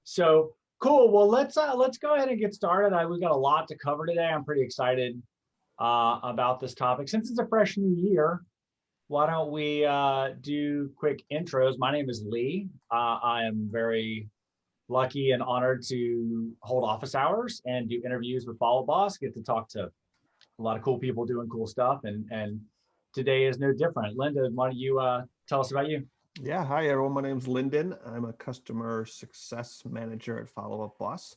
So cool. Well, let's go ahead and get started. We've got a lot to cover today. I'm pretty excited about this topic. Since it's a fresh new year, why don't we do quick intros? My name is Lee. I am very lucky and honored to hold office hours and do interviews with Follow Boss. Get to talk to a lot of cool people doing cool stuff, and today is no different. Linda, why don't you tell us about you? Yeah, hi everyone. My name's Lyndon. I'm a customer success manager at Follow Up Boss.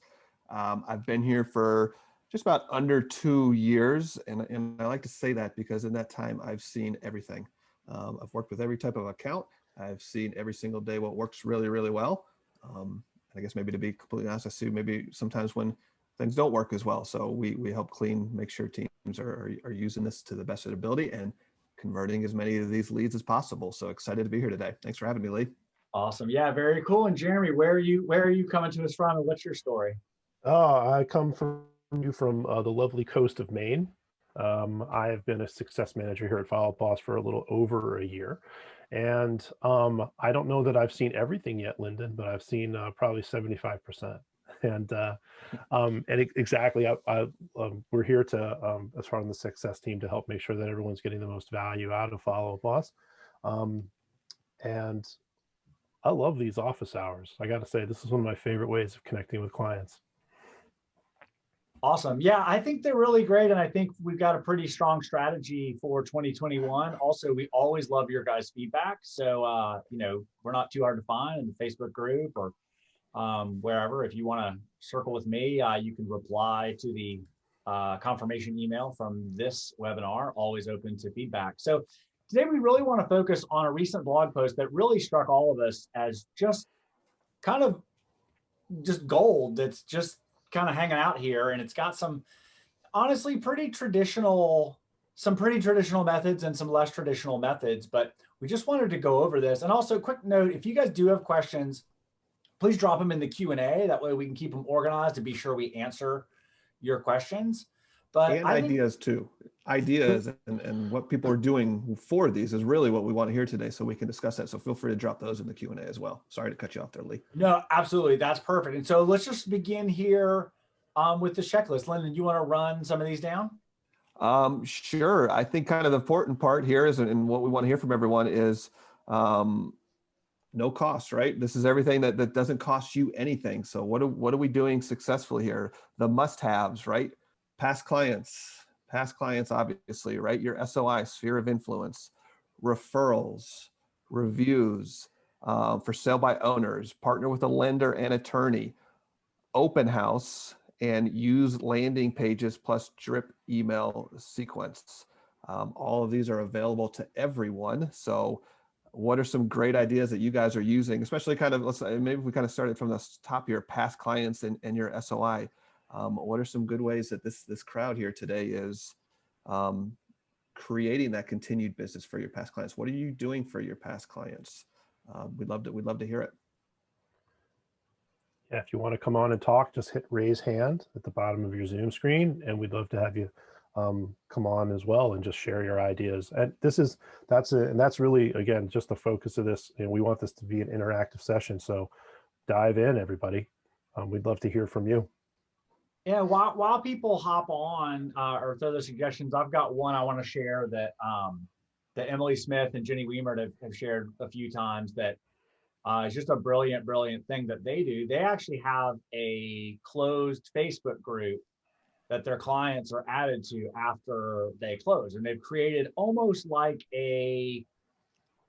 I've been here for just about under 2 years, and I like to say that because in that time I've seen everything. I've worked with every type of account. I've seen every single day what works really, really well. And I guess maybe to be completely honest, I see maybe sometimes when things don't work as well. So we help make sure teams are using this to the best of their ability and converting as many of these leads as possible. So excited to be here today. Thanks for having me, Lee. Awesome. Yeah, very cool. And Jeremy, where are you coming to us from, and what's your story? I come from the lovely coast of Maine. I have been a success manager here at Follow Up Boss for a little over a year. And I don't know that I've seen everything yet, Lyndon, but I've seen probably 75%. Exactly, we're here to, as part of the success team, to help make sure that everyone's getting the most value out of Follow Up Boss. And I love these office hours. I got to say, this is one of my favorite ways of connecting with clients. Awesome. Yeah, I think they're really great. And I think we've got a pretty strong strategy for 2021. Also, we always love your guys' feedback. So, we're not too hard to find in the Facebook group or wherever. If you want to circle with me, you can reply to the confirmation email from this webinar, always open to feedback. So today we really want to focus on a recent blog post that really struck all of us as just kind of just gold. That's just kind of hanging out here, and it's got some honestly some pretty traditional methods and some less traditional methods, but we just wanted to go over this. And also, quick note, if you guys do have questions, please drop them in the Q&A. That way we can keep them organized to be sure we answer your questions. But and ideas too. Ideas and what people are doing for these is really what we want to hear today, so we can discuss that. So feel free to drop those in the Q&A as well. Sorry to cut you off there, Lee. No, absolutely. That's perfect. And so let's just begin here with the checklist. Lyndon, you want to run some of these down? Sure. I think kind of the important part here is, and what we want to hear from everyone is no cost, right? This is everything that doesn't cost you anything. So what are we doing successfully here? The must-haves, right? Past clients, obviously, right? Your SOI, sphere of influence, referrals, reviews, for sale by owners, partner with a lender and attorney, open house, and use landing pages plus drip email sequence. All of these are available to everyone. So what are some great ideas that you guys are using, especially kind of, maybe we kind of started from the top here, past clients and your SOI. What are some good ways that this crowd here today is creating that continued business for your past clients? What are you doing for your past clients? We'd love to hear it. Yeah, if you want to come on and talk, just hit raise hand at the bottom of your Zoom screen, and we'd love to have you come on as well and just share your ideas. And that's really, again, just the focus of this. We want this to be an interactive session, so dive in, everybody. We'd love to hear from you. Yeah, while people hop on or throw their suggestions, I've got one I want to share that Emily Smith and Jenny Wemert have shared a few times that it's just a brilliant thing that they do. They actually have a closed Facebook group that their clients are added to after they close. And they've created almost like I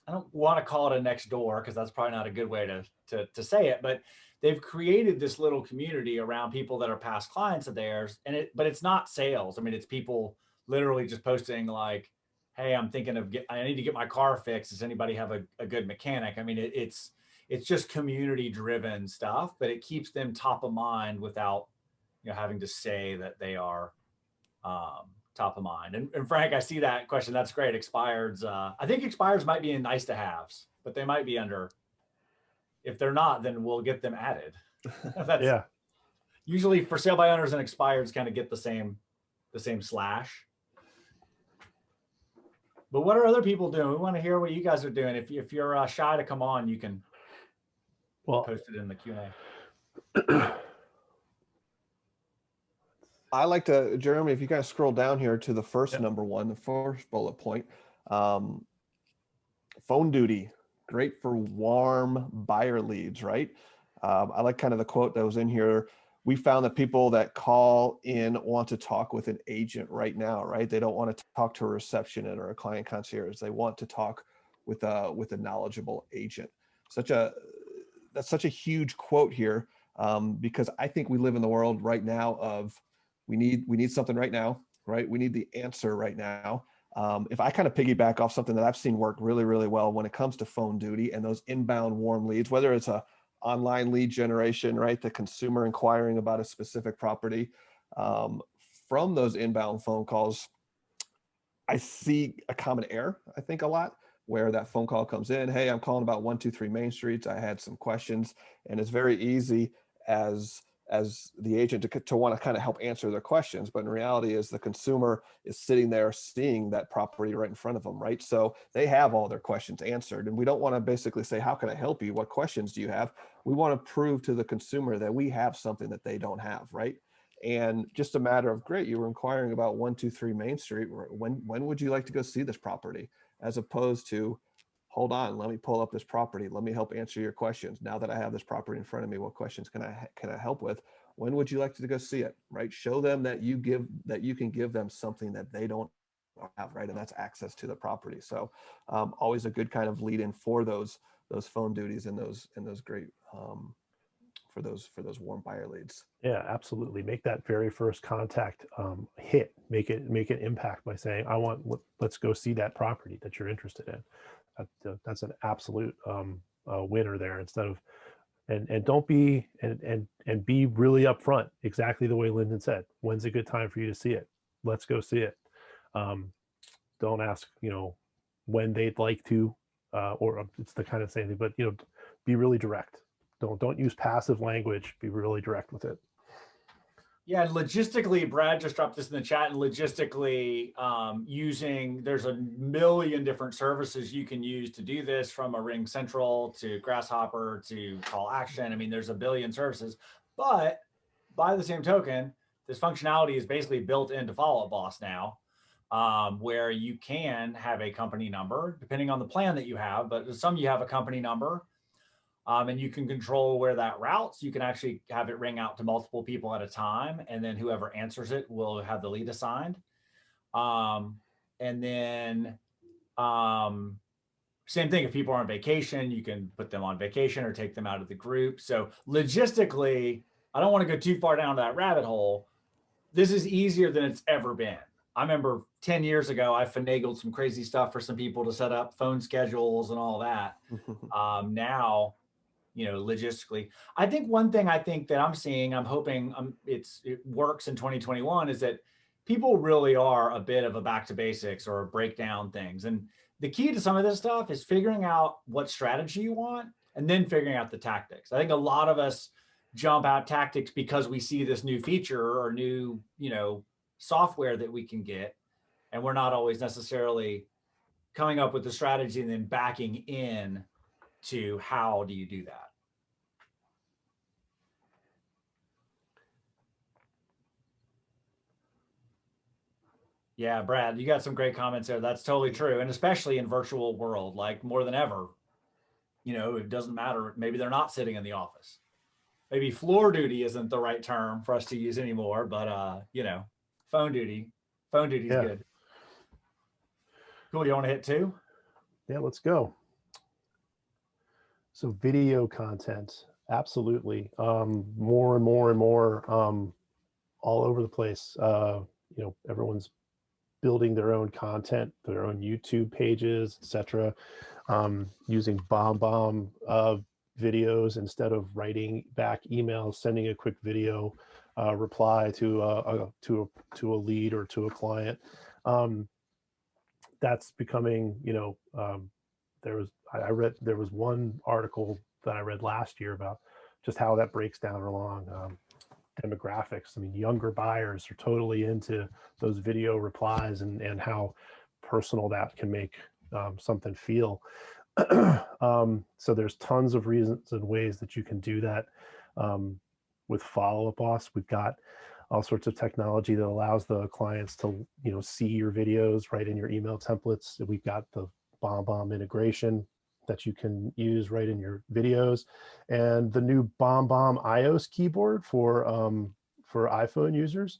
don't want to call it a next door because that's probably not a good way to say it, but they've created this little community around people that are past clients of theirs. But it's not sales. I mean, it's people literally just posting like, hey, I'm thinking of I need to get my car fixed. Does anybody have a good mechanic? I mean, it's just community driven stuff, but it keeps them top of mind without, having to say that they are top of mind. And Frank, I see that question. That's great. Expireds. I think expireds might be in nice to haves, but they might be under. If they're not, then we'll get them added. Yeah. Usually for sale by owners and expireds kind of get the same slash. But what are other people doing? We want to hear what you guys are doing. If you're shy to come on, you can post it in the Q&A. I like to, Jeremy, if you guys scroll down here to the first Yep. number one, the first bullet point, phone duty, great for warm buyer leads, right? I like kind of the quote that was in here. We found that people that call in want to talk with an agent right now, right? They don't want to talk to a receptionist or a client concierge. They want to talk with a knowledgeable agent. That's such a huge quote here, because I think we live in the world right now of we need something right now, right? We need the answer right now. If I kind of piggyback off something that I've seen work really, really well when it comes to phone duty and those inbound warm leads, whether it's a online lead generation, right? The consumer inquiring about a specific property, from those inbound phone calls, I see a common error, I think a lot, where that phone call comes in. Hey, I'm calling about 123 Main Street. I had some questions, and it's very easy as the agent to want to kind of help answer their questions. But in reality is the consumer is sitting there seeing that property right in front of them, right? So they have all their questions answered. And we don't want to basically say, how can I help you? What questions do you have? We want to prove to the consumer that we have something that they don't have, right? And just a matter of, great, you were inquiring about 123 Main Street. When would you like to go see this property? As opposed to, hold on, let me pull up this property. Let me help answer your questions. Now that I have this property in front of me, what questions can I help with? When would you like to go see it? Right? Show them that you can give them something that they don't have, right? And that's access to the property. So always a good kind of lead in for those phone duties and those great for those warm buyer leads. Yeah, absolutely. Make that very first contact hit. Make it impact by saying, let's go see that property that you're interested in. That's an absolute winner there. Instead of and don't be and be really upfront, exactly the way Lyndon said. When's a good time for you to see it? Let's go see it. Don't ask, when they'd like to, or it's the kind of same thing, but be really direct. Don't use passive language. Be really direct with it. Yeah, and logistically, Brad just dropped this in the chat, and logistically, there's a million different services you can use to do this, from a Ring Central to Grasshopper to CallAction. I mean, there's a billion services, but by the same token, this functionality is basically built into Follow Up Boss now, where you can have a company number, depending on the plan that you have, but some you have a company number. And you can control where that routes. You can actually have it ring out to multiple people at a time, and then whoever answers it will have the lead assigned. And then same thing, if people are on vacation, you can put them on vacation or take them out of the group. So logistically, I don't want to go too far down that rabbit hole. This is easier than it's ever been. I remember 10 years ago, I finagled some crazy stuff for some people to set up phone schedules and all that. Now, logistically, I think one thing that I'm seeing, I'm hoping it works in 2021, is that people really are a bit of a back to basics or break down things. And the key to some of this stuff is figuring out what strategy you want and then figuring out the tactics. I think a lot of us jump out tactics because we see this new feature or new, software that we can get. And we're not always necessarily coming up with the strategy and then backing in to how do you do that. Yeah, Brad, you got some great comments there. That's totally true. And especially in virtual world, like more than ever, it doesn't matter. Maybe they're not sitting in the office. Maybe floor duty isn't the right term for us to use anymore, but phone duty is good. Cool. You want to hit 2? Yeah, let's go. So video content, absolutely. More and more and more, all over the place. Everyone's building their own content, their own YouTube pages, etc. Using bomb videos instead of writing back emails, sending a quick video reply to a lead or to a client. That's becoming, there was one article that I read last year about just how that breaks down along demographics. I mean, younger buyers are totally into those video replies and how personal that can make something feel. So there's tons of reasons and ways that you can do that. with Follow Up Boss. We've got all sorts of technology that allows the clients to, see your videos right in your email templates. We've got the BombBomb integration that you can use right in your videos, and the new BombBomb iOS keyboard for iPhone users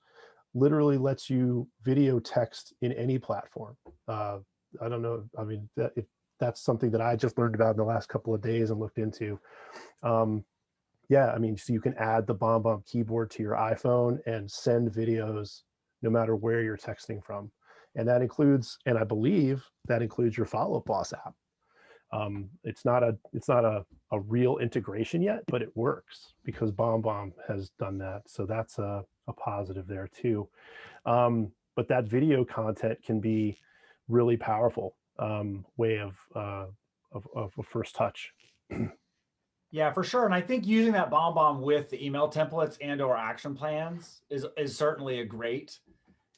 literally lets you video text in any platform. I don't know. I mean, that's something that I just learned about in the last couple of days and looked into. Yeah, I mean, so you can add the BombBomb keyboard to your iPhone and send videos no matter where you're texting from. And that includes, and I believe that includes your Follow Up Boss app. It's not a real integration yet, but it works because BombBomb has done that. So that's a positive there too. But that video content can be really powerful way of a first touch. Yeah, for sure. And I think using that BombBomb with the email templates and or action plans is certainly a great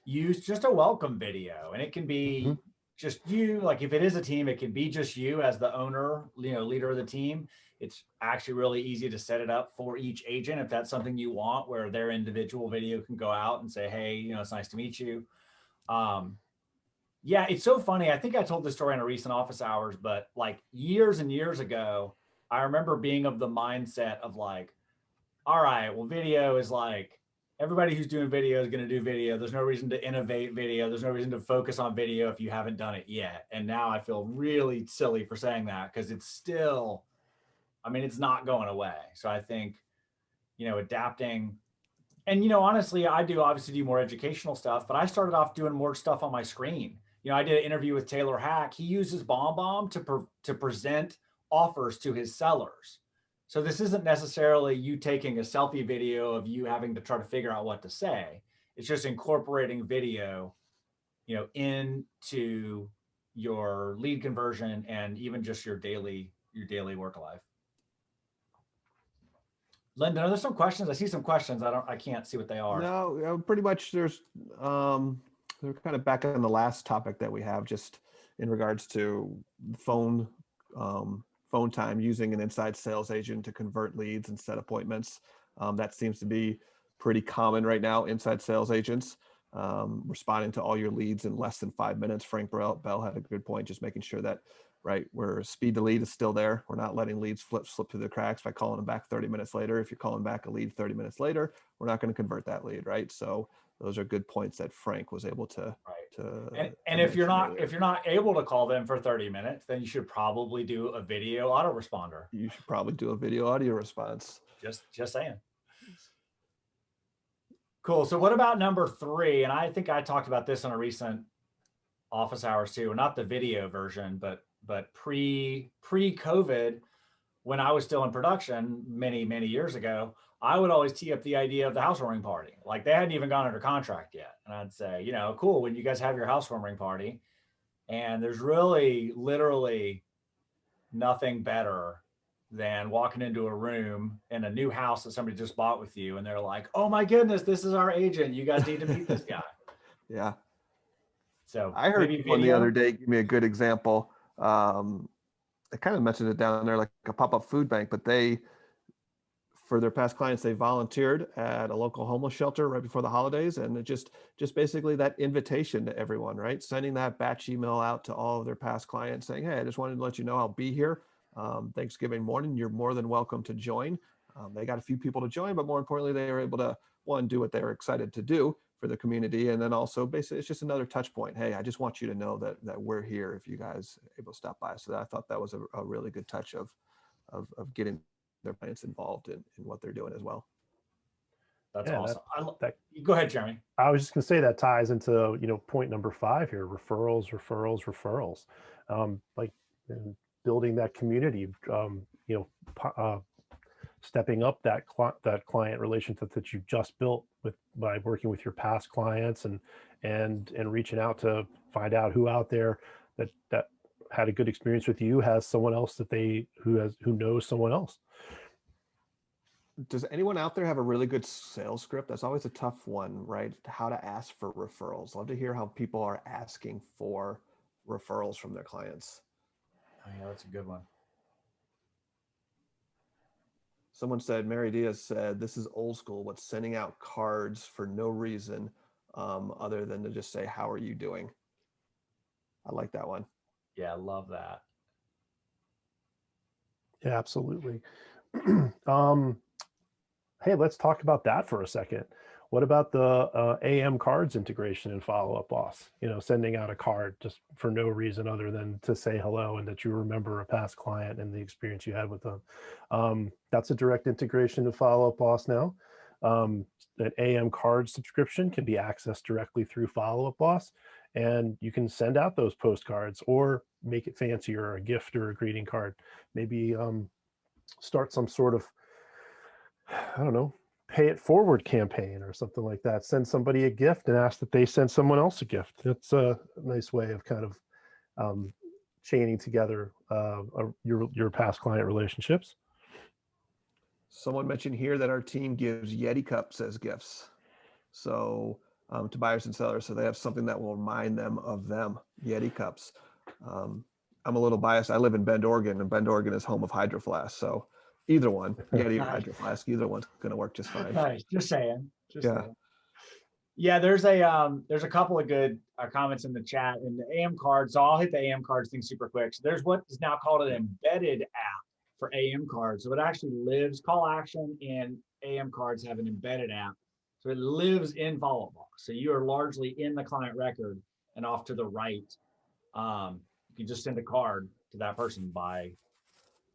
use. Just a welcome video. And it can be just you, like if it is a team, it can be just you as the owner, leader of the team. It's actually really easy to set it up for each agent if that's something you want, where their individual video can go out and say, hey, it's nice to meet you. Yeah, it's so funny. I think I told this story in a recent office hours, but like years and years ago, I remember being of the mindset of like, all right, well, video is like, everybody who's doing video is going to do video. There's no reason to innovate video. There's no reason to focus on video if you haven't done it yet. And now I feel really silly for saying that because it's still, I mean, it's not going away. So I think, adapting. And, honestly, I obviously do more educational stuff, but I started off doing more stuff on my screen. I did an interview with Taylor Hack. He uses BombBomb to present offers to his sellers. So this isn't necessarily you taking a selfie video of you having to try to figure out what to say. It's just incorporating video, into your lead conversion and even just your daily work life. Lyndon, are there some questions? I see some questions. I can't see what they are. No, pretty much there's, they're kind of back on the last topic that we have just in regards to phone time, using an inside sales agent to convert leads and set appointments. That seems to be pretty common right now. Inside sales agents responding to all your leads in less than 5 minutes. Frank Bell had a good point, just making sure that, right, where speed to lead is still there. We're not letting leads slip through the cracks by calling them back 30 minutes later. If you're calling back a lead 30 minutes later, we're not going to convert that lead, right? So those are good points that Frank was able to. Right. And if you're not able to call them for 30 minutes, then you should probably do a video autoresponder. You should probably do a video audio response. Just saying. Cool. So what about number 3? And I think I talked about this on a recent office hours too, not the video version, but pre-COVID, when I was still in production many, many years ago, I would always tee up the idea of the housewarming party. Like they hadn't even gone under contract yet. And I'd say, cool, when you guys have your housewarming party, and there's really literally nothing better than walking into a room in a new house that somebody just bought with you. And they're like, oh my goodness, this is our agent. You guys need to meet this guy. Yeah. So I heard one the other day, give me a good example. I kind of mentioned it down there, like a pop-up food bank, but for their past clients, they volunteered at a local homeless shelter right before the holidays. And it just basically that invitation to everyone, right? Sending that batch email out to all of their past clients saying, hey, I just wanted to let you know I'll be here Thanksgiving morning. You're more than welcome to join. They got a few people to join, but more importantly, they were able to, one, do what they were excited to do for the community. And then also basically it's just another touch point. Hey, I just want you to know that we're here if you guys are able to stop by. So I thought that was a really good touch of getting their clients involved in what they're doing as well. That's awesome. Go ahead, Jeremy. I was just going to say that ties into, point number 5 here, referrals. Like building that community, stepping up that client relationship that you just built by working with your past clients and reaching out to find out who out there that had a good experience with you has someone else who knows someone else. Does anyone out there have a really good sales script? That's always a tough one, right? How to ask for referrals. Love to hear how people are asking for referrals from their clients. Oh yeah, that's a good one. Someone said, Mary Diaz said, this is old school, but sending out cards for no reason other than to just say, how are you doing? I like that one. Yeah, I love that. Yeah, absolutely. Hey, let's talk about that for a second. What about the AM Cards integration in Follow Up Boss? You know, sending out a card just for no reason other than to say hello and that you remember a past client and the experience you had with them. That's a direct integration to Follow Up Boss now. That AM Card subscription can be accessed directly through Follow Up Boss, and you can send out those postcards or make it fancier, a gift or a greeting card. Maybe start some sort of, I don't know, pay it forward campaign or something like that. Send somebody a gift and ask that they send someone else a gift. That's a nice way of kind of chaining together your past client relationships. Someone mentioned here that our team gives Yeti cups as gifts. So to buyers and sellers, so they have something that will remind them of them, Yeti cups. I'm a little biased. I live in Bend, Oregon, and Bend, Oregon is home of Hydro Flask. So either one, Yeti or Hydro Flask, either one's going to work just fine. Nice. Just saying. Just Yeah. saying. Yeah, there's a couple of good comments in the chat and the AM cards. So I'll hit the AM cards thing super quick. So there's what is now called an embedded app for AM cards. So it actually lives, CallAction and AM cards have an embedded app. So it lives in Follow Up Boss. So you are largely in the client record, and off to the right, you can just send a card to that person by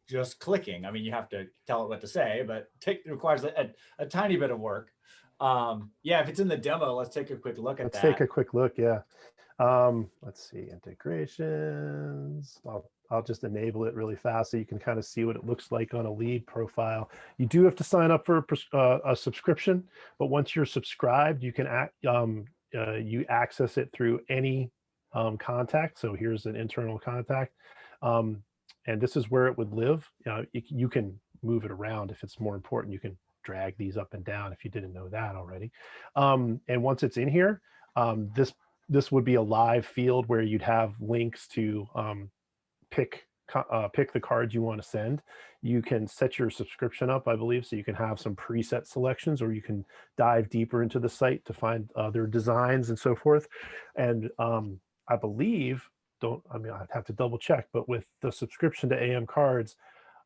just clicking. I mean, you have to tell it what to say, but it requires a tiny bit of work. Yeah, if it's in the demo, let's take a quick look at that. Let's take a quick look. Yeah. Let's see, integrations. I'll just enable it really fast so you can kind of see what it looks like on a lead profile. You do have to sign up for a subscription, but once you're subscribed, you can you access it through any contact. So here's an internal contact. And this is where it would live. You can move it around if it's more important. You can drag these up and down if you didn't know that already. And once it's in here, this would be a live field where you'd have links to pick the cards you want to send. You can set your subscription up, I believe, so you can have some preset selections, or you can dive deeper into the site to find other designs and so forth. And I believe, I'd have to double check, but with the subscription to AM Cards,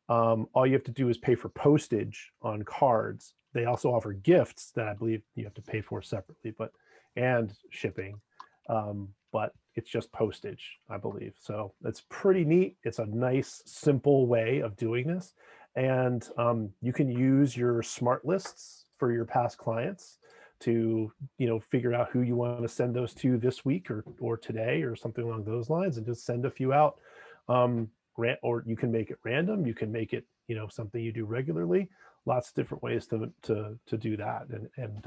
all you have to do is pay for postage on cards. They also offer gifts that I believe you have to pay for separately, and shipping. But it's just postage, I believe. So it's pretty neat. It's a nice, simple way of doing this. And you can use your smart lists for your past clients to, figure out who you want to send those to this week or today or something along those lines, and just send a few out. Or you can make it random. You can make it, something you do regularly. Lots of different ways to do that. And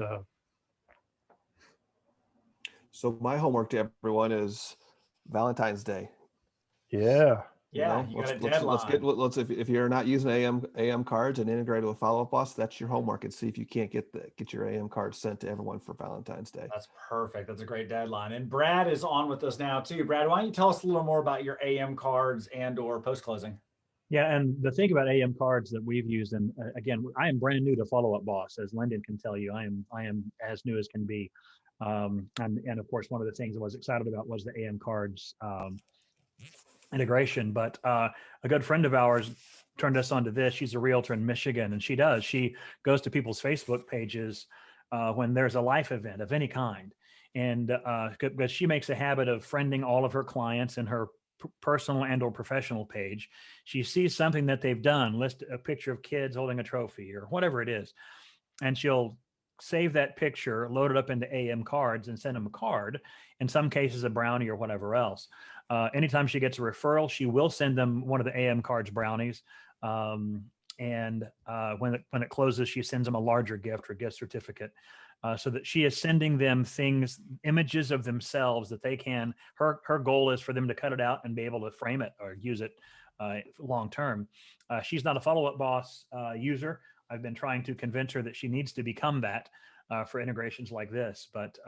So my homework to everyone is Valentine's Day. Yeah. Yeah, you got a deadline. Let's if you're not using AM cards and integrated with Follow Up Boss, that's your homework, and see if you can't get your AM cards sent to everyone for Valentine's Day. That's perfect. That's a great deadline. And Brad is on with us now too. Brad, why don't you tell us a little more about your AM cards and or post closing? Yeah, and the thing about AM cards that we've used, and again, I am brand new to Follow Up Boss, as Lyndon can tell you. I am as new as can be. And of course, one of the things I was excited about was the AM cards integration. But a good friend of ours turned us onto this. She's a realtor in Michigan, and she goes to people's Facebook pages when there's a life event of any kind. And because she makes a habit of friending all of her clients in her personal and or professional page. She sees something that they've done, list a picture of kids holding a trophy or whatever it is, and she'll save that picture, load it up into AM cards, and send them a card, in some cases a brownie or whatever else. Anytime she gets a referral, she will send them one of the AM cards brownies. And when it closes, she sends them a larger gift or gift certificate, so that she is sending them things, images of themselves that they can, her goal is for them to cut it out and be able to frame it or use it long term. She's not a Follow Up Boss user. I've been trying to convince her that she needs to become that for integrations like this. But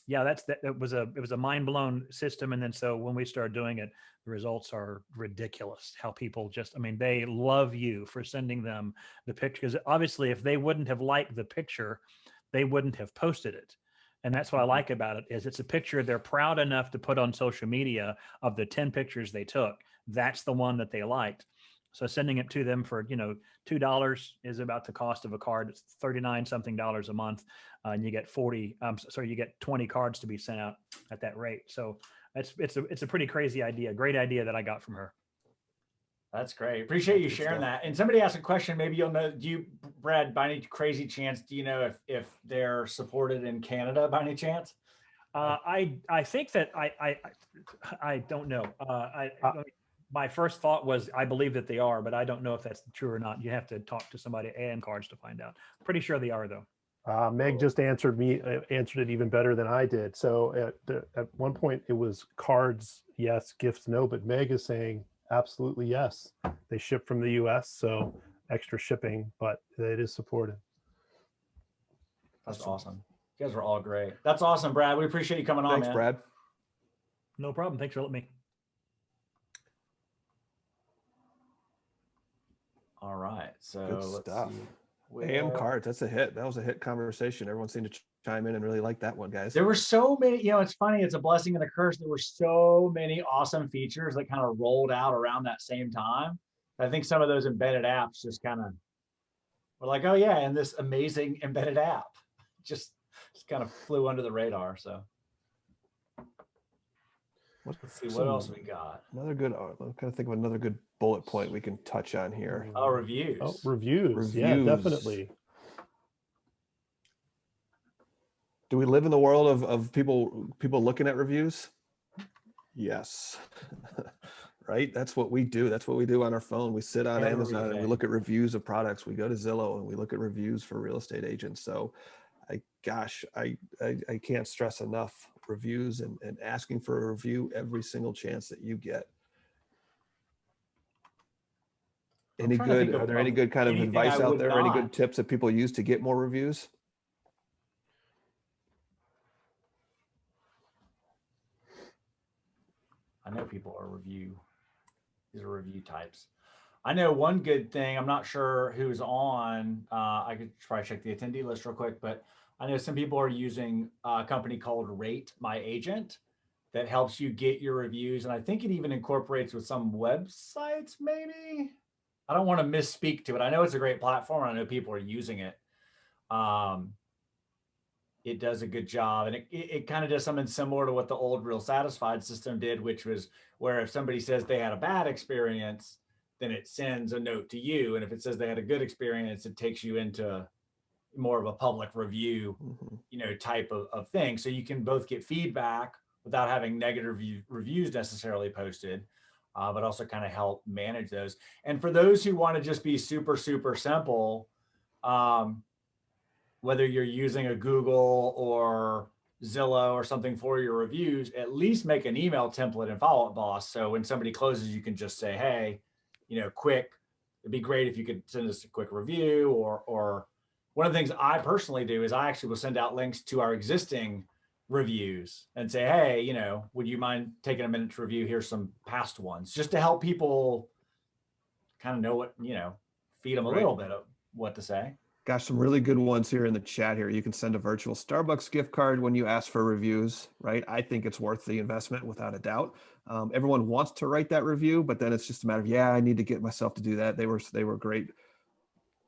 yeah, it was a mind blown system. And then so when we started doing it, the results are ridiculous. How people just, I mean, they love you for sending them the picture, because obviously if they wouldn't have liked the picture, they wouldn't have posted it. And that's what I like about it, is it's a picture they're proud enough to put on social media. Of the 10 pictures they took, that's the one that they liked. So sending it to them for, $2 is about the cost of a card. It's 39 something dollars a month. And you get you get 20 cards to be sent out at that rate. So it's a pretty crazy idea. Great idea that I got from her. That's great. Appreciate you sharing that. And somebody asked a question, maybe you'll know, Brad, by any crazy chance, do you know if they're supported in Canada by any chance? I think that I don't know. My first thought was I believe that they are, but I don't know if that's true or not. You have to talk to somebody at AM Cards to find out. Pretty sure they are, though. Meg just answered it even better than I did. So at one point it was cards, yes, gifts, no, but Meg is saying absolutely yes. They ship from the US, so extra shipping, but it is supported. That's awesome. You guys are all great. That's awesome, Brad. We appreciate you coming on, man. Thanks, Brad. No problem. Thanks for letting me. All right. So Good stuff. AM Cards, that's a hit. That was a hit conversation. Everyone seemed to chime in and really like that one, guys. There were so many, it's funny, it's a blessing and a curse. There were so many awesome features that kind of rolled out around that same time. I think some of those embedded apps just kind of were like, oh yeah, and this amazing embedded app just kind of flew under the radar. So let's see what else we got. Another good, I'm kind of think of another good bullet point we can touch on here. Oh, reviews. Oh, reviews. Yeah, definitely. Do we live in the world of people looking at reviews? Yes. Right? That's what we do. That's what we do on our phone. We sit on Amazon and we look at reviews of products. We go to Zillow and we look at reviews for real estate agents. So I can't stress enough reviews and asking for a review every single chance that you get. Are there any good kind of advice out there? Any good tips that people use to get more reviews? I know people are these are review types. I know one good thing, I'm not sure who's on, I could probably check the attendee list real quick, but I know some people are using a company called Rate My Agent that helps you get your reviews. And I think it even incorporates with some websites, maybe. I don't want to misspeak to it. I know it's a great platform. I know people are using it. It does a good job. And it kind of does something similar to what the old Real Satisfied system did, which was where if somebody says they had a bad experience, then it sends a note to you. And if it says they had a good experience, it takes you into more of a public review, type of thing. So you can both get feedback without having negative reviews necessarily posted, but also kind of help manage those. And for those who want to just be super, super simple, whether you're using a Google or Zillow or something for your reviews, at least make an email template in Follow Up Boss. So when somebody closes, you can just say, hey, quick, it'd be great if you could send us a quick review. Or one of the things I personally do is I actually will send out links to our existing reviews and say, hey, would you mind taking a minute to review? Here's some past ones, just to help people kind of know what, feed them a little bit of what to say. Gosh, some really good ones here in the chat here. You can send a virtual Starbucks gift card when you ask for reviews, right? I think it's worth the investment without a doubt. Everyone wants to write that review, but then it's just a matter of, I need to get myself to do that. They were great,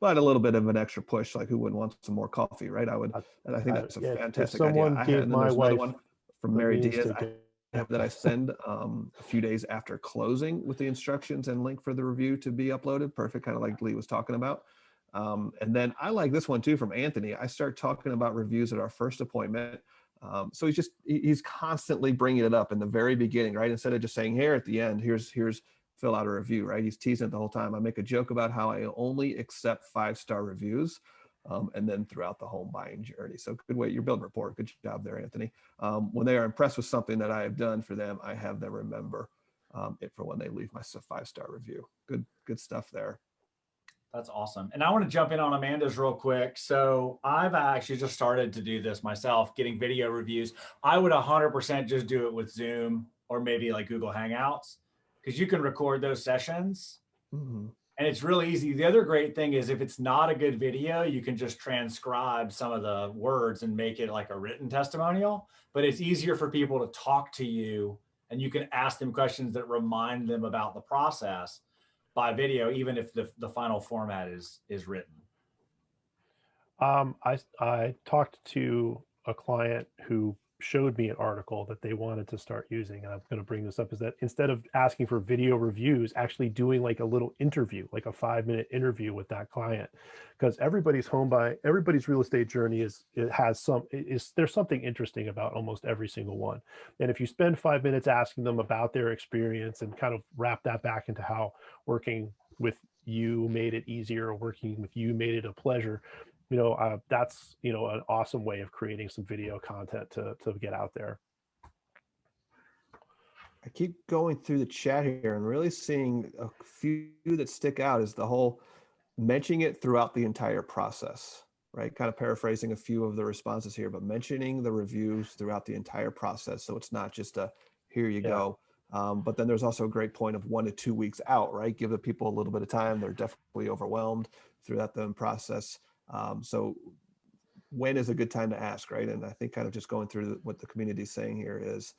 but a little bit of an extra push, like who wouldn't want some more coffee, right? and I think that's a fantastic idea. Someone gave my wife one from Mary Diaz that I send a few days after closing with the instructions and link for the review to be uploaded. Perfect, kind of like Lee was talking about. And then I like this one too from Anthony. I start talking about reviews at our first appointment. So he's constantly bringing it up in the very beginning, right? Instead of just saying here at the end, here's fill out a review, right? He's teasing it the whole time. I make a joke about how I only accept 5-star reviews, and then throughout the home buying journey. So good way, you're building rapport. Good job there, Anthony. When they are impressed with something that I have done for them, I have them remember it for when they leave my 5-star review. Good stuff there. That's awesome. And I want to jump in on Amanda's real quick. So I've actually just started to do this myself, getting video reviews. I would 100% just do it with Zoom or maybe like Google Hangouts, because you can record those sessions. Mm-hmm. And it's really easy. The other great thing is if it's not a good video, you can just transcribe some of the words and make it like a written testimonial. But it's easier for people to talk to you, and you can ask them questions that remind them about the process by video, even if the final format is written. I talked to a client who showed me an article that they wanted to start using, and I'm going to bring this up, is that instead of asking for video reviews, actually doing like a little interview, like a 5-minute interview with that client, because everybody's real estate journey there's something interesting about almost every single one. And if you spend 5 minutes asking them about their experience and kind of wrap that back into how working with you made it easier, or working with you made it a pleasure, that's, an awesome way of creating some video content to get out there. I keep going through the chat here and really seeing a few that stick out is the whole mentioning it throughout the entire process, right? Kind of paraphrasing a few of the responses here, but mentioning the reviews throughout the entire process. So it's not just a, here you go. But then there's also a great point of 1 to 2 weeks out, right? Give the people a little bit of time. They're definitely overwhelmed throughout the process. So when is a good time to ask, right? And I think kind of just going through what the community is saying here is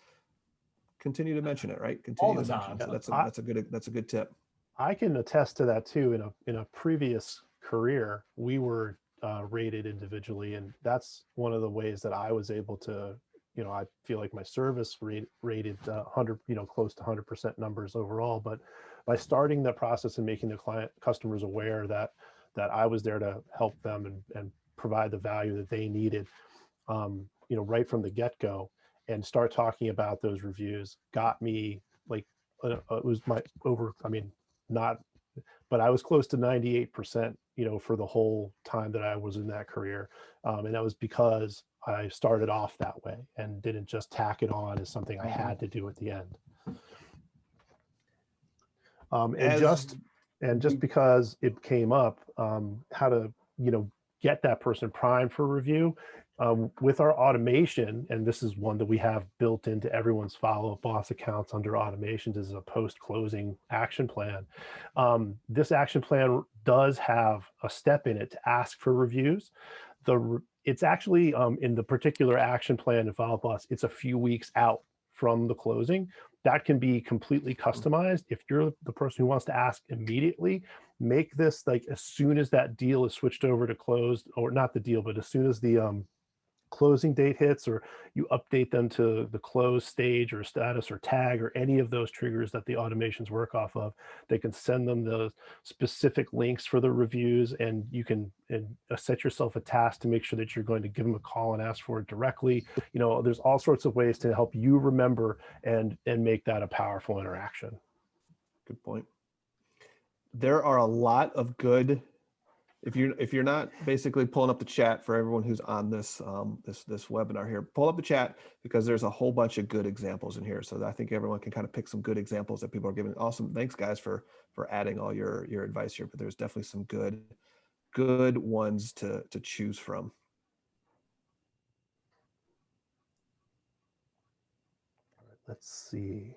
continue to mention it, right? Continue All the to mention time. it. So that's a good tip. I can attest to that too. In a previous career, we were rated individually, and that's one of the ways that I was able to, I feel like my service rated 100, close to 100% numbers overall. But by starting that process and making the customers aware that I was there to help them and provide the value that they needed, right from the get-go, and start talking about those reviews, got me like, it was but I was close to 98%, for the whole time that I was in that career. And that was because I started off that way and didn't just tack it on as something I had to do at the end. And just because it came up, how to, get that person primed for review, with our automation, and this is one that we have built into everyone's Follow-Up Boss accounts under automations, is a post-closing action plan. This action plan does have a step in it to ask for reviews. It's actually in the particular action plan in Follow-Up Boss, it's a few weeks out from the closing. That can be completely customized. If you're the person who wants to ask immediately, make this like as soon as that deal is switched over to closed, or not the deal, but as soon as the closing date hits, or you update them to the close stage or status or tag or any of those triggers that the automations work off of, they can send them the specific links for the reviews, and you can set yourself a task to make sure that you're going to give them a call and ask for it directly. There's all sorts of ways to help you remember and make that a powerful interaction. Good point. There are a lot of good, if you're not basically pulling up the chat for everyone who's on this this webinar here, pull up the chat, because there's a whole bunch of good examples in here. So I think everyone can kind of pick some good examples that people are giving. Awesome. Thanks guys for adding all your advice here, but there's definitely some good ones to choose from. Let's see,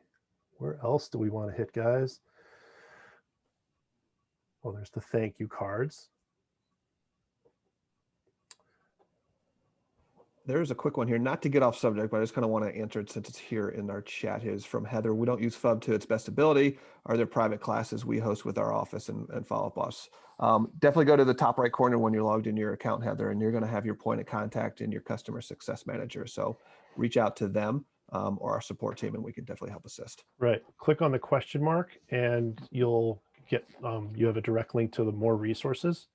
where else do we want to hit, guys? Well, there's the thank you cards. There's a quick one here, not to get off subject, but I just kind of want to answer it since it's here in our chat. Is from Heather. We don't use FUB to its best ability. Are there private classes we host with our office and Follow-Up Boss? Definitely go to the top right corner when you're logged into your account, Heather, and you're going to have your point of contact in your customer success manager. So reach out to them or our support team, and we can definitely help assist. Right. Click on the question mark, and you'll get, you have a direct link to the more resources.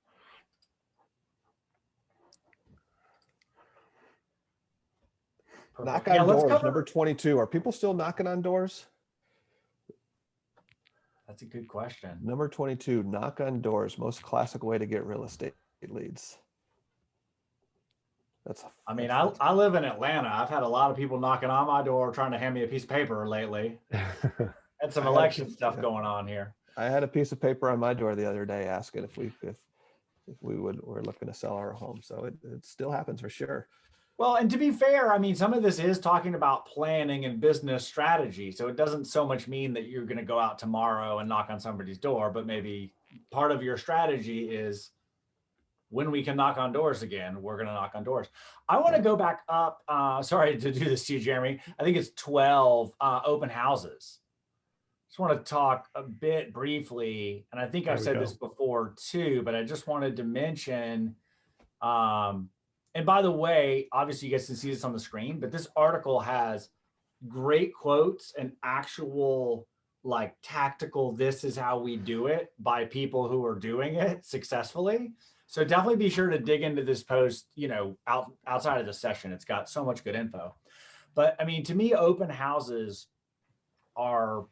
Knock on doors, number 22. Are people still knocking on doors? That's a good question. Number 22, knock on doors. Most classic way to get real estate leads. I live in Atlanta. I've had a lot of people knocking on my door trying to hand me a piece of paper lately. Had some election stuff going on here. I had a piece of paper on my door the other day asking if we're looking to sell our home. So it still happens for sure. Well, and to be fair, I mean, some of this is talking about planning and business strategy. So it doesn't so much mean that you're going to go out tomorrow and knock on somebody's door, but maybe part of your strategy is when we can knock on doors again, we're going to knock on doors. I want to go back up. Sorry to do this to you, Jeremy. I think it's 12 open houses. Just want to talk a bit briefly, and I think I've said this before too, but I just wanted to mention, and by the way, obviously you guys can see this on the screen, but this article has great quotes and actual like tactical, this is how we do it by people who are doing it successfully. So definitely be sure to dig into this post, you know, outside of the session. It's got so much good info. But I mean, to me, open houses are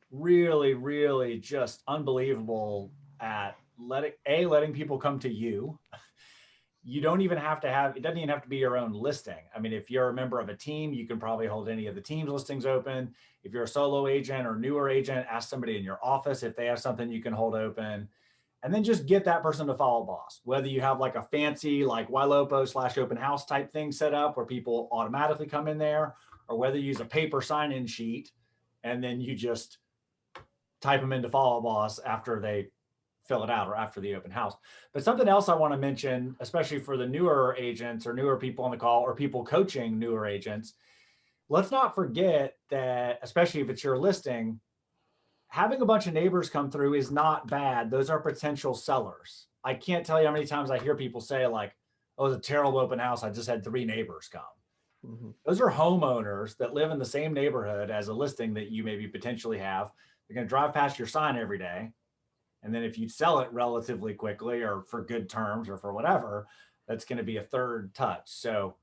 really, really just unbelievable at letting people come to you. You don't even have to have, it doesn't even have to be your own listing. I mean, if you're a member of a team, you can probably hold any of the team's listings open. If you're a solo agent or newer agent, ask somebody in your office if they have something you can hold open. And then just get that person to follow boss. Whether you have like a fancy like YLOPO/open house type thing set up where people automatically come in there, or whether you use a paper sign-in sheet and then you just type them into follow boss after they fill it out or after the open house. But something else I want to mention, especially for the newer agents or newer people on the call or people coaching newer agents, let's not forget that, especially if it's your listing, having a bunch of neighbors come through is not bad. Those are potential sellers. I can't tell you how many times I hear people say like, oh, it was a terrible open house. I just had 3 neighbors come. Mm-hmm. Those are homeowners that live in the same neighborhood as a listing that you maybe potentially have. They're going to drive past your sign every day. And then if you sell it relatively quickly or for good terms or for whatever, that's going to be a third touch. So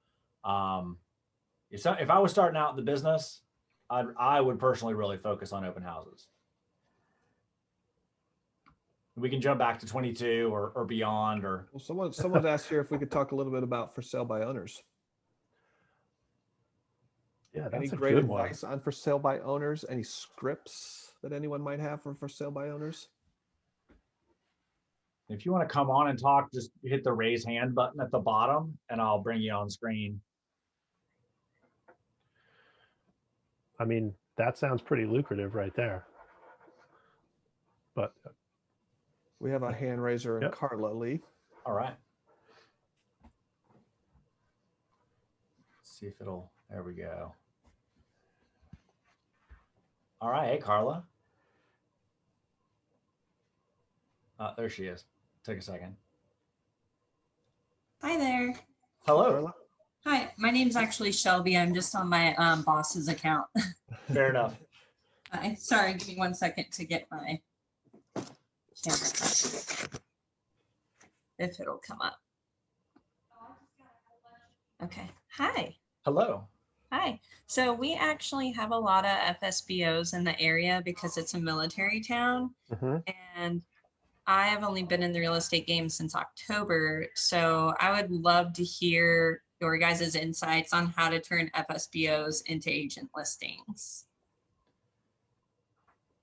if I was starting out in the business, I would personally really focus on open houses. We can jump back to 22 or beyond. Or well, someone asked here if we could talk a little bit about for sale by owners. Yeah, that's any a great good advice one. on for sale by owners? Any scripts that anyone might have for sale by owners? If you want to come on and talk, just hit the raise hand button at the bottom and I'll bring you on screen. I mean, that sounds pretty lucrative right there. But we have a hand raiser in Carla Lee. All right. Let's see if it'll, there we go. All right, hey, Carla. There she is. Take a second. Hi there. Hello. Carla. Hi, my name's actually Shelby. I'm just on my boss's account. Fair enough. Sorry, give me 1 second to get my camera. If it'll come up. Okay. Hi. Hello. Hi. So we actually have a lot of FSBOs in the area because it's a military town. Mm-hmm. And I have only been in the real estate game since October. So I would love to hear your guys' insights on how to turn FSBOs into agent listings.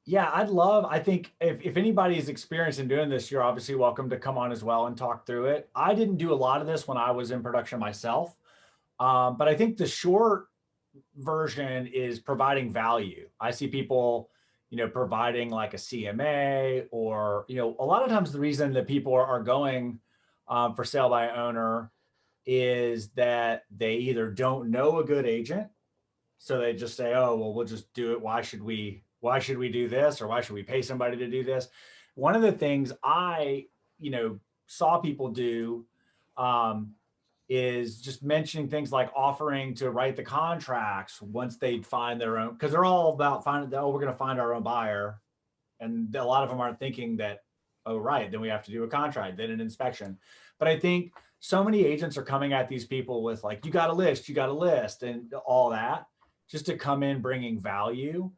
Yeah, I think if anybody's experienced in doing this, you're obviously welcome to come on as well and talk through it. I didn't do a lot of this when I was in production myself, but I think the short version is providing value. I see people, providing like a CMA or, a lot of times the reason that people are going for sale by owner is that they either don't know a good agent. So they just say, oh, well, we'll just do it. Why should we do this? Or why should we pay somebody to do this? One of the things I, saw people do is just mentioning things like offering to write the contracts once they find their own, because they're all about finding, oh, we're going to find our own buyer. And a lot of them aren't thinking that, oh, right, then we have to do a contract, then an inspection. But I think so many agents are coming at these people with like, you got a list, and all that, just to come in bringing value.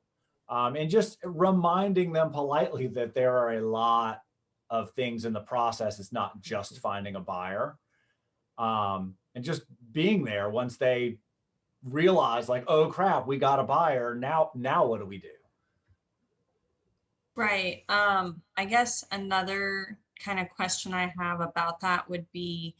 And just reminding them politely that there are a lot of things in the process. It's not just finding a buyer. And just being there once they realize like, oh crap, we got a buyer. Now what do we do? Right. I guess another kind of question I have about that would be,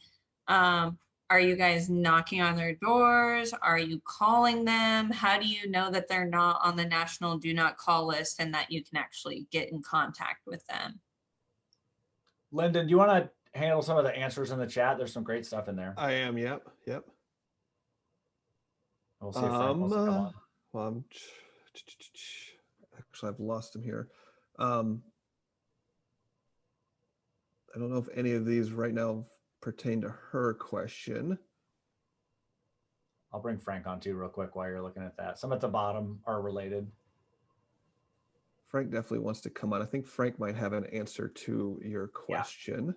are you guys knocking on their doors? Are you calling them? How do you know that they're not on the national do not call list and that you can actually get in contact with them? Lyndon, do you want to handle some of the answers in the chat? There's some great stuff in there. I am. Yep. Yep. We'll see if Frank wants to come on. Well, actually, I've lost him here. I don't know if any of these right now pertain to her question. I'll bring Frank on too real quick while you're looking at that. Some at the bottom are related. Frank definitely wants to come on. I think Frank might have an answer to your question. Yeah.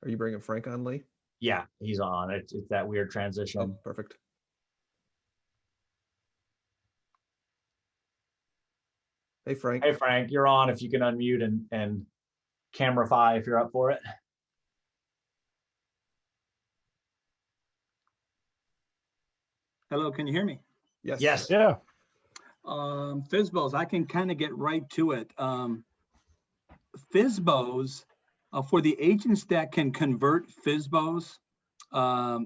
Are you bringing Frank on, Lee? Yeah, he's on. It's that weird transition. Oh, perfect. Hey, Frank. Hey, Frank, you're on if you can unmute and camerify if you're up for it. Hello, can you hear me? Yes. Yes. Yeah. FSBOs, I can kind of get right to it. FSBOs, for the agents that can convert FSBOs,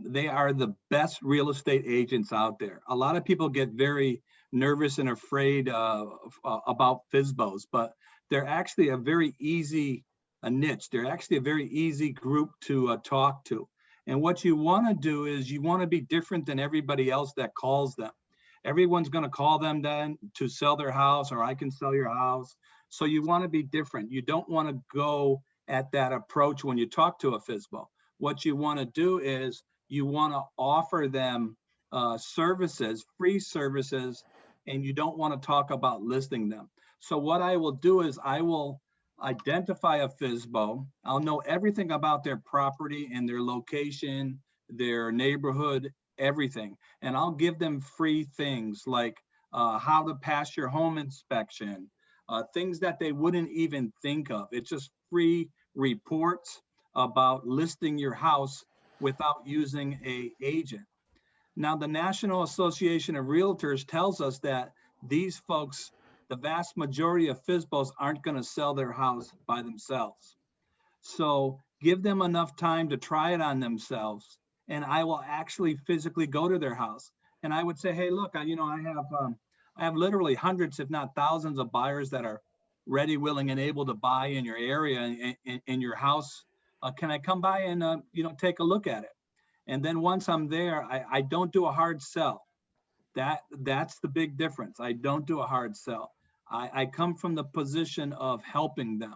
they are the best real estate agents out there. A lot of people get very nervous and afraid about FSBOs, but they're actually a very easy niche. They're actually a very easy group to talk to. And what you want to do is you want to be different than everybody else that calls them. Everyone's going to call them then to sell their house, or I can sell your house. So you want to be different. You don't want to go at that approach when you talk to a FSBO. What you want to do is you want to offer them services, free services, and you don't want to talk about listing them. So what I will do is I will identify a FSBO. I'll know everything about their property and their location, their neighborhood, everything. And I'll give them free things like how to pass your home inspection, things that they wouldn't even think of. It's just free reports about listing your house without using an agent. Now, the National Association of Realtors tells us that these folks, the vast majority of FSBOs, aren't going to sell their house by themselves. So give them enough time to try it on themselves, and I will actually physically go to their house. And I would say, hey, look, I have literally hundreds, if not thousands, of buyers that are ready, willing, and able to buy in your area, in your house. Can I come by and take a look at it? And then once I'm there, I don't do a hard sell. That's the big difference. I don't do a hard sell. I come from the position of helping them,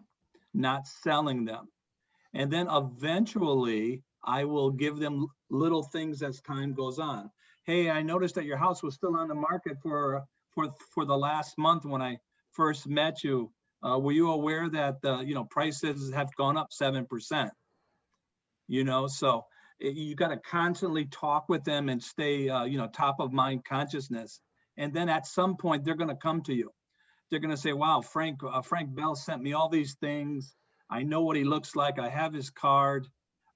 not selling them. And then eventually I will give them little things as time goes on. Hey, I noticed that your house was still on the market for the last month when I first met you. Were you aware that prices have gone up 7%? So you got to constantly talk with them and stay top of mind consciousness. And then at some point they're going to come to you. They're going to say, wow, Frank Bell sent me all these things. I know what he looks like. I have his card.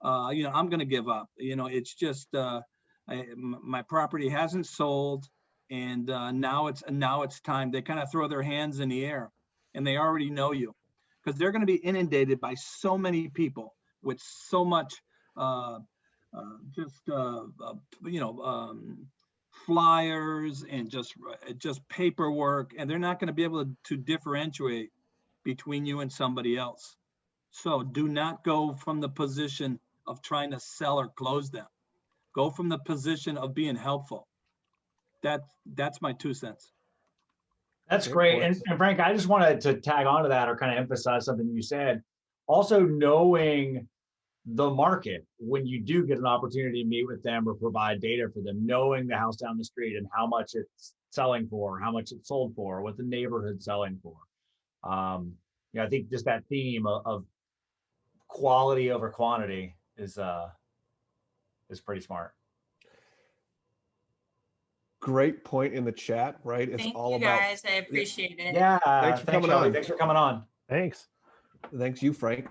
I'm going to give up. It's just my property hasn't sold, and now it's time. They kind of throw their hands in the air, and they already know you, because they're going to be inundated by so many people with so much flyers and just paperwork, and they're not going to be able to differentiate between you and somebody else. So do not go from the position of trying to sell or close them. Go from the position of being helpful. That's my 2 cents. That's great. And Frank, I just wanted to tag onto that or kind of emphasize something you said. Also knowing the market when you do get an opportunity to meet with them or provide data for them, knowing the house down the street and how much it's selling for, how much it's sold for, what the neighborhood's selling for. I think just that theme of quality over quantity is pretty smart. Great point in the chat, right? It's Thank all you about. guys. I appreciate it. Yeah. Thanks for coming on. Thanks for coming on. Thanks. Thanks you, Frank.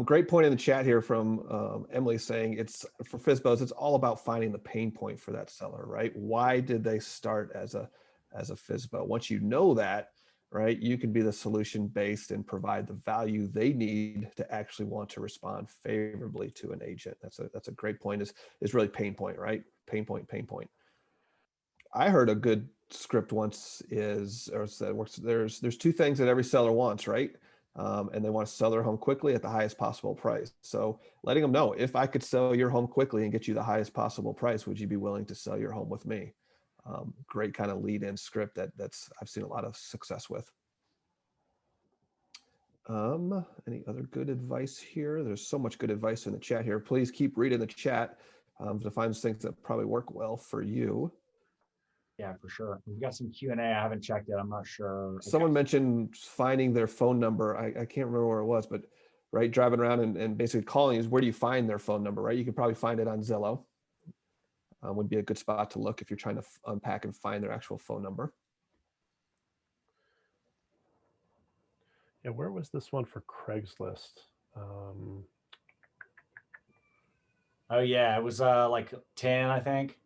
Great point in the chat here from Emily saying it's for FSBOs. It's all about finding the pain point for that seller, right? Why did they start as a FSBO? Once you know that, right? You can be the solution based and provide the value they need to actually want to respond favorably to an agent. That's a great point, is really pain point, right? Pain point, pain point. I heard a good script once there's two things that every seller wants, right? And they want to sell their home quickly at the highest possible price. So letting them know, if I could sell your home quickly and get you the highest possible price, would you be willing to sell your home with me? Great kind of lead in script that's I've seen a lot of success with. Any other good advice here? There's so much good advice in the chat here. Please keep reading the chat to find things that probably work well for you. Yeah, for sure. We've got some Q&A. I haven't checked it. I'm not sure. Someone mentioned finding their phone number. I can't remember where it was, but right, driving around and basically calling is where do you find their phone number, right? You can probably find it on Zillow. Would be a good spot to look if you're trying to unpack and find their actual phone number. Yeah, where was this one for Craigslist? Oh yeah, it was like 10, I think.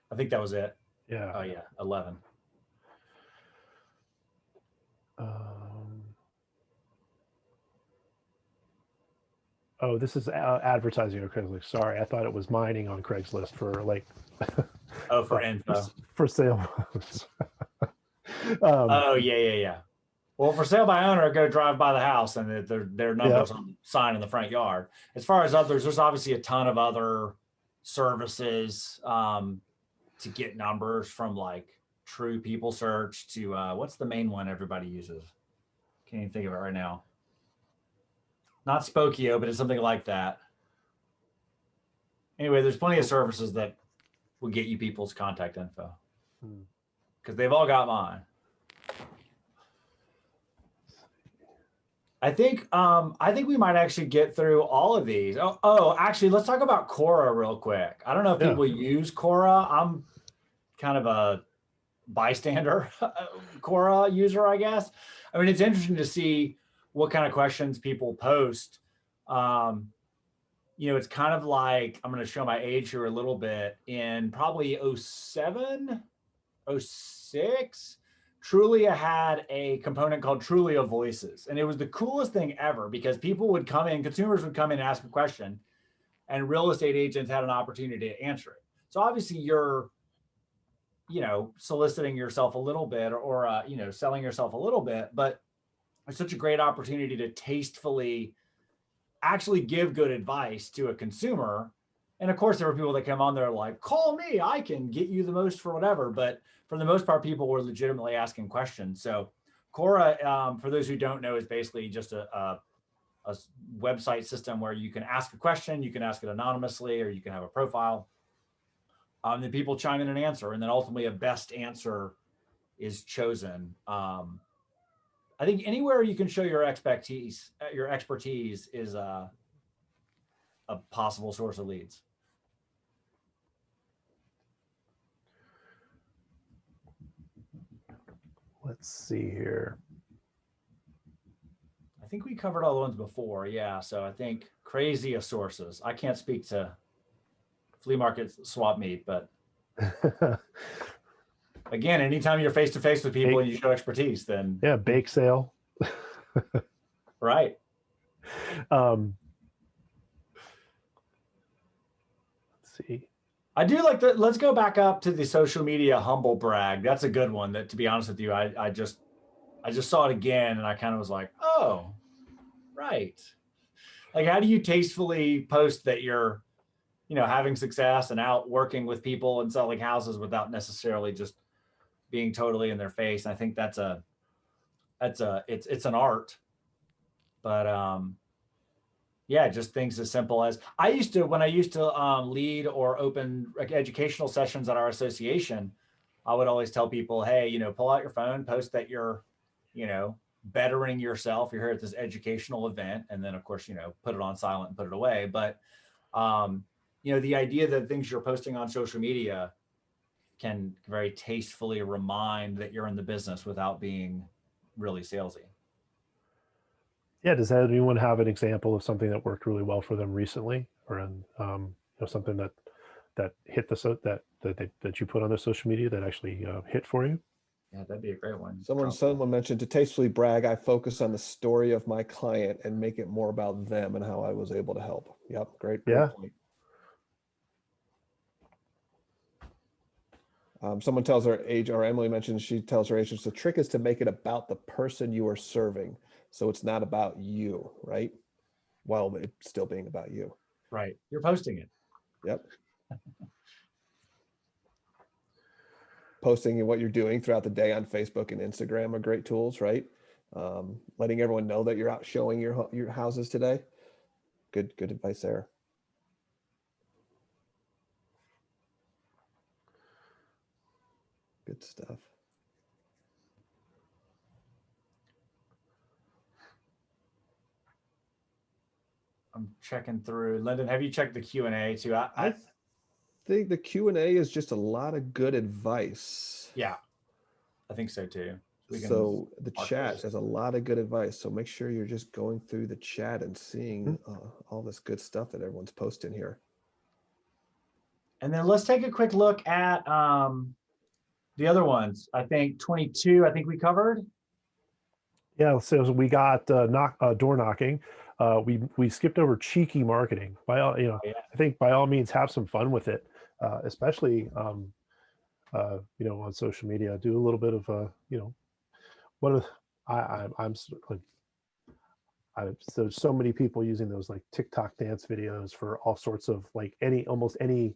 I think that was it. Yeah. Oh yeah, 11. Oh, this is advertising on Craigslist. Sorry, I thought it was mining on Craigslist for like. Oh, for info. For sale. Oh yeah. Well, for sale by owner, go drive by the house and their numbers on the sign in the front yard. As far as others, there's obviously a ton of other services to get numbers, from like True People Search to what's the main one everybody uses? Can't even think of it right now. Not Spokio, but it's something like that. Anyway, there's plenty of services that will get you people's contact info because they've all got mine. I think we might actually get through all of these. Oh, actually, let's talk about Quora real quick. I don't know if people use Quora. I'm kind of a bystander Quora user, I guess. I mean, it's interesting to see what kind of questions people post. You know, it's kind of like, I'm going to show my age here a little bit. In probably 07, 06, Trulia had a component called Trulia Voices. And it was the coolest thing ever because people would come in, consumers would come in and ask a question, and real estate agents had an opportunity to answer it. So obviously you're, you know, soliciting yourself a little bit or you know, selling yourself a little bit, but it's such a great opportunity to tastefully actually give good advice to a consumer. And of course, there were people that come on there like, call me, I can get you the most for whatever. But for the most part, people were legitimately asking questions. So Quora, for those who don't know, is basically just a website system where you can ask a question, you can ask it anonymously, or you can have a profile. Then people chime in and answer, and then ultimately a best answer is chosen. I think anywhere you can show your expertise is a possible source of leads. Let's see here. I think we covered all the ones before. Yeah. So I think crazy of sources. I can't speak to flea market swap meet, but again, anytime you're face to face with people and you show expertise, then yeah, bake sale. Right. Let's see. I do like that. Let's go back up to the social media humble brag. That's a good one. That, to be honest with you, I just saw it again and I kind of was like, oh, right. Like, how do you tastefully post that you're, you know, having success and out working with people and selling houses without necessarily just being totally in their face? And I think it's an art, but yeah, just things as simple as when I used to lead or open educational sessions at our association, I would always tell people, hey, you know, pull out your phone, post that you're, you know, bettering yourself. You're here at this educational event. And then of course, you know, put it on silent and put it away. But, you know, the idea that things you're posting on social media can very tastefully remind that you're in the business without being really salesy. Yeah, does anyone have an example of something that worked really well for them recently, or you know, something that hit that you put on their social media that actually hit for you? Yeah, that'd be a great one. Someone mentioned, to tastefully brag, I focus on the story of my client and make it more about them and how I was able to help. Yep, great point. Someone tells her age, or Emily mentions, she tells her agents, the trick is to make it about the person you are serving. So it's not about you, right? While it's still being about you. Right. You're posting it. Yep. Posting what you're doing throughout the day on Facebook and Instagram are great tools, right? Letting everyone know that you're out showing your houses today. Good advice there. Good stuff. I'm checking through. Lyndon, have you checked the Q&A too? I think the Q&A is just a lot of good advice. Yeah, I think so too. So the chat has a lot of good advice. So make sure you're just going through the chat and seeing all this good stuff that everyone's posting here. And then let's take a quick look at the other ones. I think 22, I think we covered. Yeah, so we got door knocking. We skipped over cheeky marketing. I think by all means have some fun with it, especially on social media. Do a little bit of there's so many people using those like TikTok dance videos for all sorts of like almost any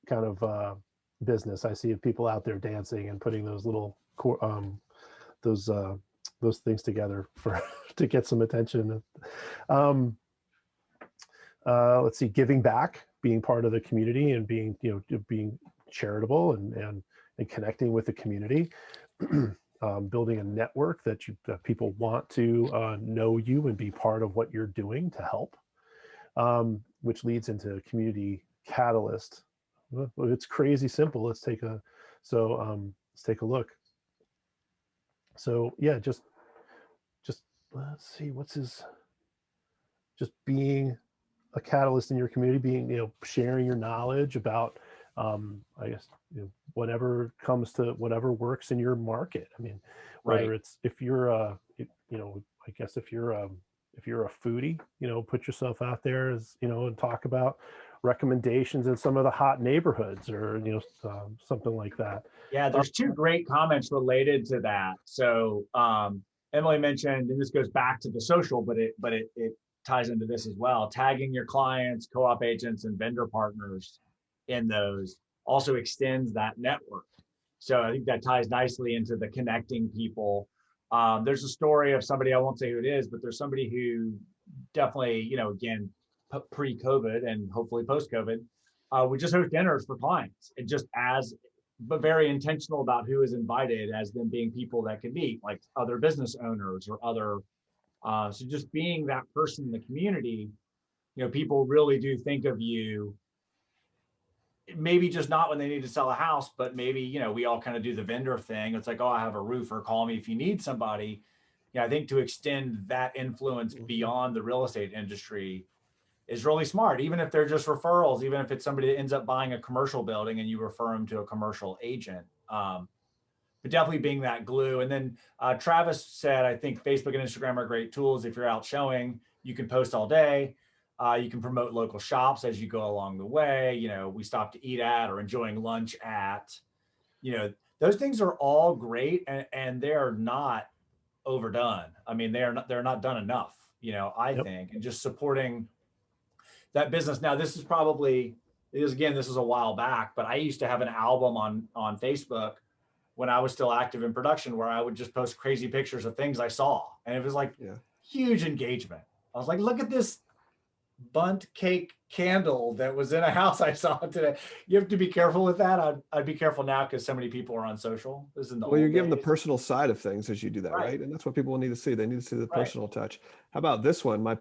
kind of business. I see people out there dancing and putting those little those things together to get some attention. Let's see, giving back, being part of the community and being charitable and connecting with the community. Building a network that people want to know you and be part of what you're doing to help, which leads into community catalyst. Well, it's crazy simple. Let's take a look. So yeah, just let's see, just being a catalyst in your community, sharing your knowledge about I guess whatever comes to whatever works in your market. I mean, whether it's if you're I guess if you're a foodie, put yourself out there as and talk about recommendations in some of the hot neighborhoods or something like that. Yeah, there's two great comments related to that. So Emily mentioned, and this goes back to the social, but it ties into this as well. Tagging your clients, co-op agents, and vendor partners in those also extends that network. So I think that ties nicely into the connecting people. There's a story of somebody, I won't say who it is, but there's somebody who definitely, again, pre-COVID and hopefully post-COVID, would just host dinners for clients and but very intentional about who is invited as them being people that can meet, like other business owners or other, so just being that person in the community, people really do think of you. Maybe just not when they need to sell a house, but maybe, we all kind of do the vendor thing. It's like, oh, I have a roofer, call me if you need somebody. I think to extend that influence beyond the real estate industry is really smart, even if they're just referrals, even if it's somebody that ends up buying a commercial building and you refer them to a commercial agent. But definitely being that glue. And then Travis said, I think Facebook and Instagram are great tools. If you're out showing, you can post all day. You can promote local shops as you go along the way. We stop to eat at or enjoying lunch at, those things are all great and they're not overdone. I mean, they're not done enough, I think, and just supporting that business. Now, this is a while back, but I used to have an album on Facebook when I was still active in production where I would just post crazy pictures of things I saw. And it was like huge engagement. I was like, look at this bundt cake candle that was in a house I saw today. You have to be careful with that. I'd be careful now because so many people are on social. This is in the Well, you're giving the days. personal side of things as you do that, right? And that's what people need to see. They need to see the personal touch. How about this one? My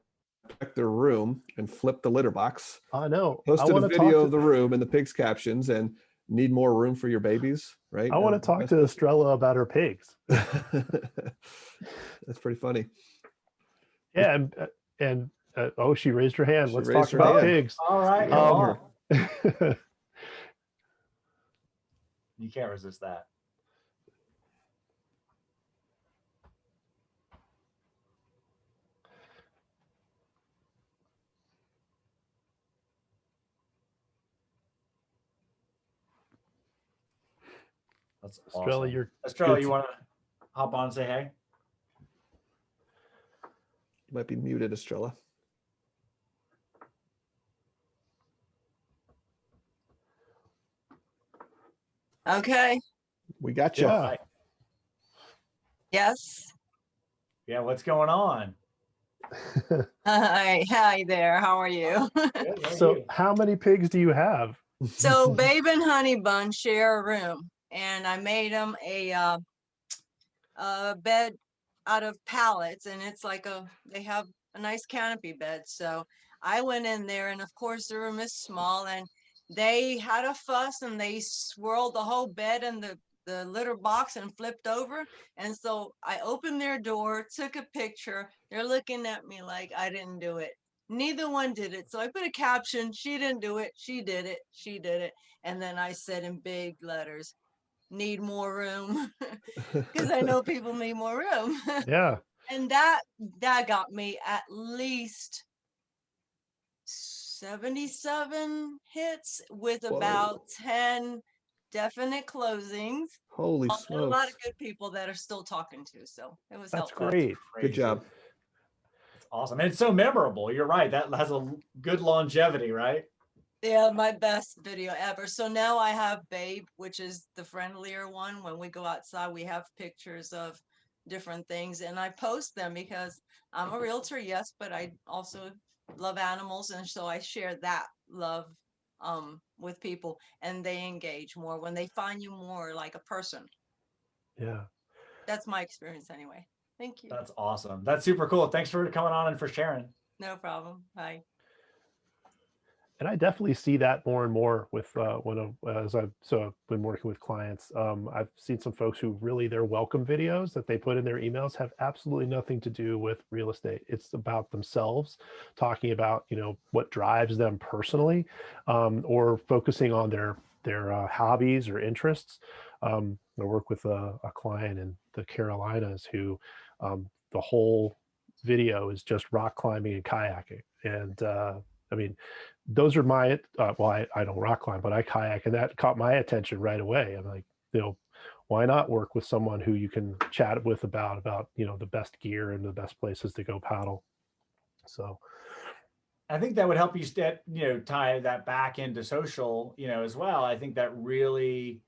check their room and flip the litter box. I know. Posted a video of the room and the pigs captions and need more room for your babies, right? I want to talk to Estrella about her pigs. That's pretty funny. Yeah, and she raised her hand. Let's talk about pigs. All right. You can't resist that. That's Estrella, awesome. you're Estrella, good you to- want to hop on and say hey? You might be muted, Estrella. Okay. We got you. Yeah. Yes. Yeah, what's going on? Hi there. How are you? Good, how are So you? how many pigs do you have? So Babe and Honey Bun share a room, and I made them a bed out of pallets, and it's like they have a nice canopy bed. So I went in there, and of course the room is small, and they had a fuss, and they swirled the whole bed and the litter box and flipped over. And so I opened their door, took a picture. They're looking at me like I didn't do it. Neither one did it. So I put a caption, she didn't do it, she did it, she did it. And then I said in big letters, need more room, because I know people need more room. Yeah. And that got me at least 77 hits with Whoa. about 10 definite closings. Holy A lot smokes. of good people that are still talking to, so it was That's helpful. great. Good job. That's awesome. And it's so memorable. You're right. That has a good longevity, right? Yeah, my best video ever. So now I have Babe, which is the friendlier one. When we go outside, we have pictures of different things, and I post them because I'm a realtor, yes, but I also love animals, and so I share that love with people, and they engage more when they find you more like a person. Yeah. That's my experience anyway. Thank you. That's awesome. That's super cool. Thanks for coming on and for sharing. No problem. Bye. And I definitely see that more and more with as I've been working with clients. I've seen some folks who really their welcome videos that they put in their emails have absolutely nothing to do with real estate. It's about themselves, talking about what drives them personally, or focusing on their hobbies or interests. I work with a client in the Carolinas who the whole video is just rock climbing and kayaking, and I mean, those are my well, I don't rock climb, but I kayak, and that caught my attention right away. I'm like, why not work with someone who you can chat with about the best gear and the best places to go paddle. So I think that would help you tie that back into social, as well. I think that really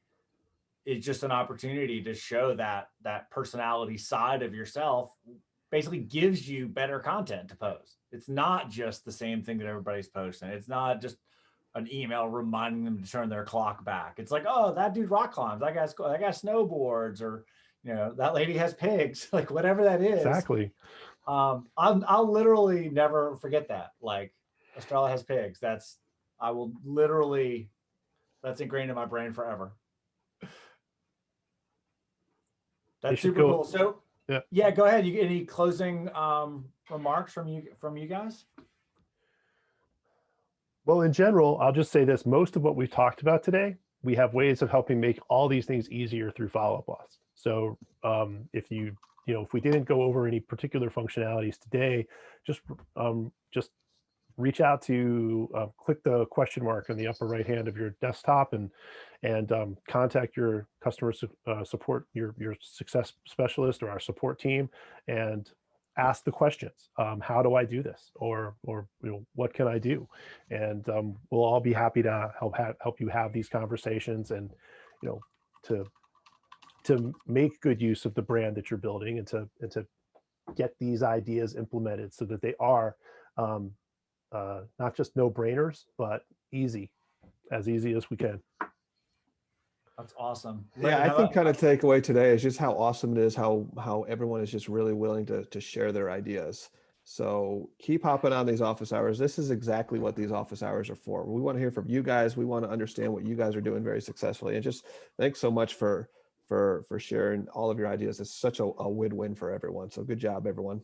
is just an opportunity to show that personality side of yourself. Basically gives you better content to post. It's not just the same thing that everybody's posting. It's not just an email reminding them to turn their clock back. It's like, oh, that dude rock climbs, that guy snowboards, or that lady has pigs, like whatever that is. exactly. I'll literally never forget that. Like, Estrella has pigs. That's ingrained in my brain forever. That's super cool. So yeah, go ahead. You get any closing remarks from you guys? Well, in general, I'll just say this: most of what we've talked about today, we have ways of helping make all these things easier through follow-up bots. So if if we didn't go over any particular functionalities today, just reach out to click the question mark on the upper right hand of your desktop and contact your customer support, your success specialist or our support team, and ask the questions. How do I do this? Or what can I do? And we'll all be happy to help you have these conversations, and to make good use of the brand that you're building, and to get these ideas implemented so that they are not just no-brainers, but as easy as we can. That's awesome. Yeah, I think kind of takeaway today is just how awesome it is, how everyone is just really willing to share their ideas. So keep hopping on these office hours. This is exactly what these office hours are for. We want to hear from you guys. We want to understand what you guys are doing very successfully. And just thanks so much for sharing all of your ideas. It's such a win-win for everyone. So good job, everyone.